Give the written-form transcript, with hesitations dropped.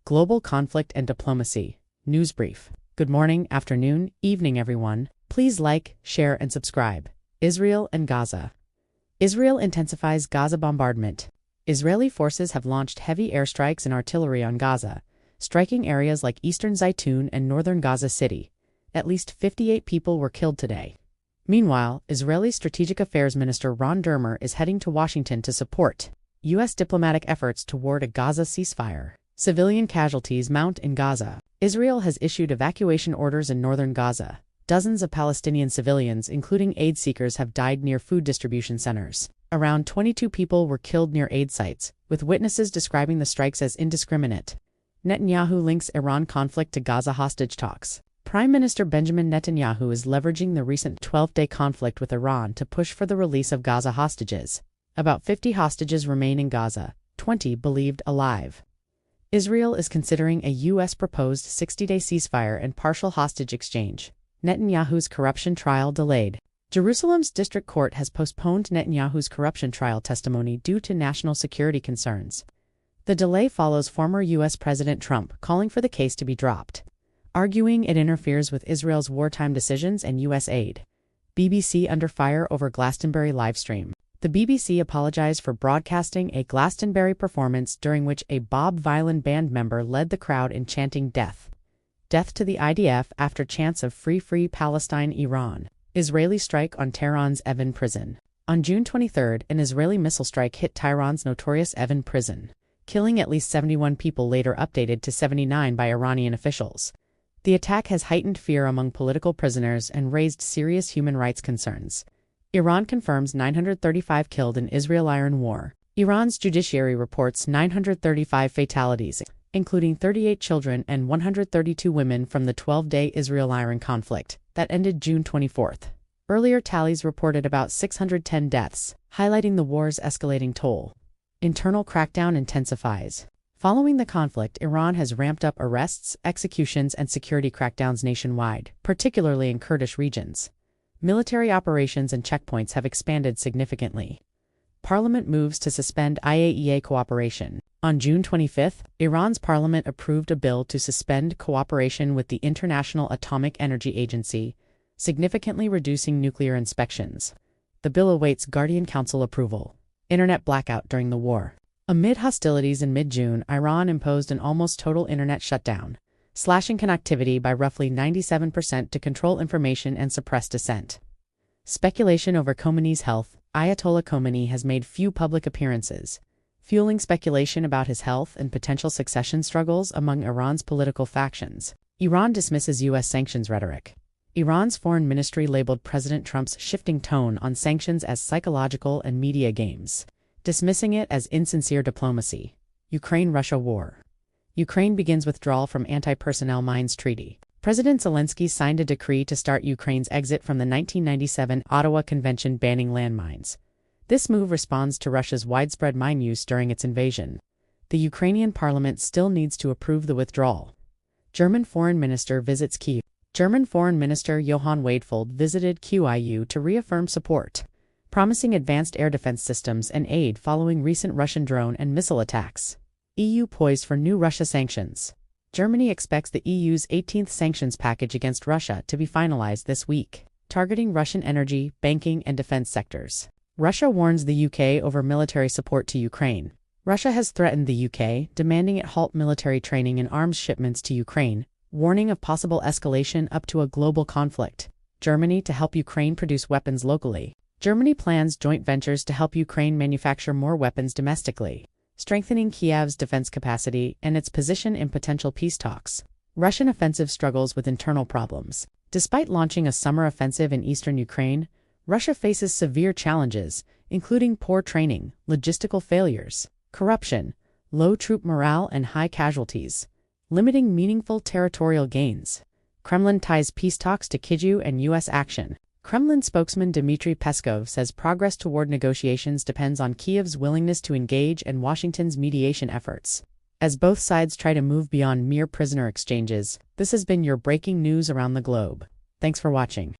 Global Conflict and Diplomacy. News Brief. Good morning, afternoon, evening everyone. Please like, share and subscribe. Israel and Gaza. Israel intensifies Gaza bombardment. Israeli forces have launched heavy airstrikes and artillery on Gaza, striking areas like eastern Zaytun and northern Gaza City. At least 58 people were killed today. Meanwhile, Israeli Strategic Affairs Minister Ron Dermer is heading to Washington to support U.S. diplomatic efforts toward a Gaza ceasefire. Civilian casualties mount in Gaza. Israel has issued evacuation orders in northern Gaza. Dozens of Palestinian civilians, including aid seekers, have died near food distribution centers. Around 22 people were killed near aid sites, with witnesses describing the strikes as indiscriminate. Netanyahu links Iran conflict to Gaza hostage talks. Prime Minister Benjamin Netanyahu is leveraging the recent 12-day conflict with Iran to push for the release of Gaza hostages. About 50 hostages remain in Gaza, 20 believed alive. Israel is considering a U.S. proposed 60-day ceasefire and partial hostage exchange. Netanyahu's corruption trial delayed. Jerusalem's district court has postponed Netanyahu's corruption trial testimony due to national security concerns. The delay follows former U.S. President Trump calling for the case to be dropped, arguing it interferes with Israel's wartime decisions and U.S. aid. BBC under fire over Glastonbury livestream. The BBC apologized for broadcasting a Glastonbury performance during which a Bob Dylan band member led the crowd in chanting death. Death to the IDF after chants of Free Free Palestine Iran. Israeli strike on Tehran's Evin Prison. On June 23, an Israeli missile strike hit Tehran's notorious Evin Prison, killing at least 71 people, later updated to 79 by Iranian officials. The attack has heightened fear among political prisoners and raised serious human rights concerns. Iran confirms 935 killed in Israel-Iran war. Iran's judiciary reports 935 fatalities, including 38 children and 132 women from the 12-day Israel-Iran conflict that ended June 24. Earlier tallies reported about 610 deaths, highlighting the war's escalating toll. Internal crackdown intensifies. Following the conflict, Iran has ramped up arrests, executions, and security crackdowns nationwide, particularly in Kurdish regions. Military operations and checkpoints have expanded significantly. Parliament moves to suspend IAEA cooperation. On June 25, Iran's parliament approved a bill to suspend cooperation with the International Atomic Energy Agency, significantly reducing nuclear inspections. The bill awaits Guardian Council approval. Internet blackout during the war. Amid hostilities in mid-June, Iran imposed an almost total internet shutdown, slashing connectivity by roughly 97% to control information and suppress dissent. Speculation over Khomeini's health. Ayatollah Khomeini has made few public appearances, fueling speculation about his health and potential succession struggles among Iran's political factions. Iran dismisses U.S. sanctions rhetoric. Iran's foreign ministry labeled President Trump's shifting tone on sanctions as psychological and media games, dismissing it as insincere diplomacy. Ukraine-Russia war. Ukraine begins withdrawal from anti-personnel mines treaty. President Zelensky signed a decree to start Ukraine's exit from the 1997 Ottawa Convention banning landmines. This move responds to Russia's widespread mine use during its invasion. The Ukrainian parliament still needs to approve the withdrawal. German foreign minister visits Kyiv. German Foreign Minister Johann Wadefold visited Kyiv to reaffirm support, promising advanced air defense systems and aid following recent Russian drone and missile attacks. EU poised for new Russia sanctions. Germany expects the EU's 18th sanctions package against Russia to be finalized this week, targeting Russian energy, banking, and defense sectors. Russia warns the UK over military support to Ukraine. Russia has threatened the UK, demanding it halt military training and arms shipments to Ukraine, warning of possible escalation up to a global conflict. Germany to help Ukraine produce weapons locally. Germany plans joint ventures to help Ukraine manufacture more weapons domestically, strengthening Kyiv's defense capacity and its position in potential peace talks. Russian offensive struggles with internal problems. Despite launching a summer offensive in eastern Ukraine, Russia faces severe challenges, including poor training, logistical failures, corruption, low troop morale, and high casualties, limiting meaningful territorial gains. Kremlin ties peace talks to Kyiv and U.S. action. Kremlin spokesman Dmitry Peskov says progress toward negotiations depends on Kyiv's willingness to engage and Washington's mediation efforts. As both sides try to move beyond mere prisoner exchanges, this has been your breaking news around the globe. Thanks for watching.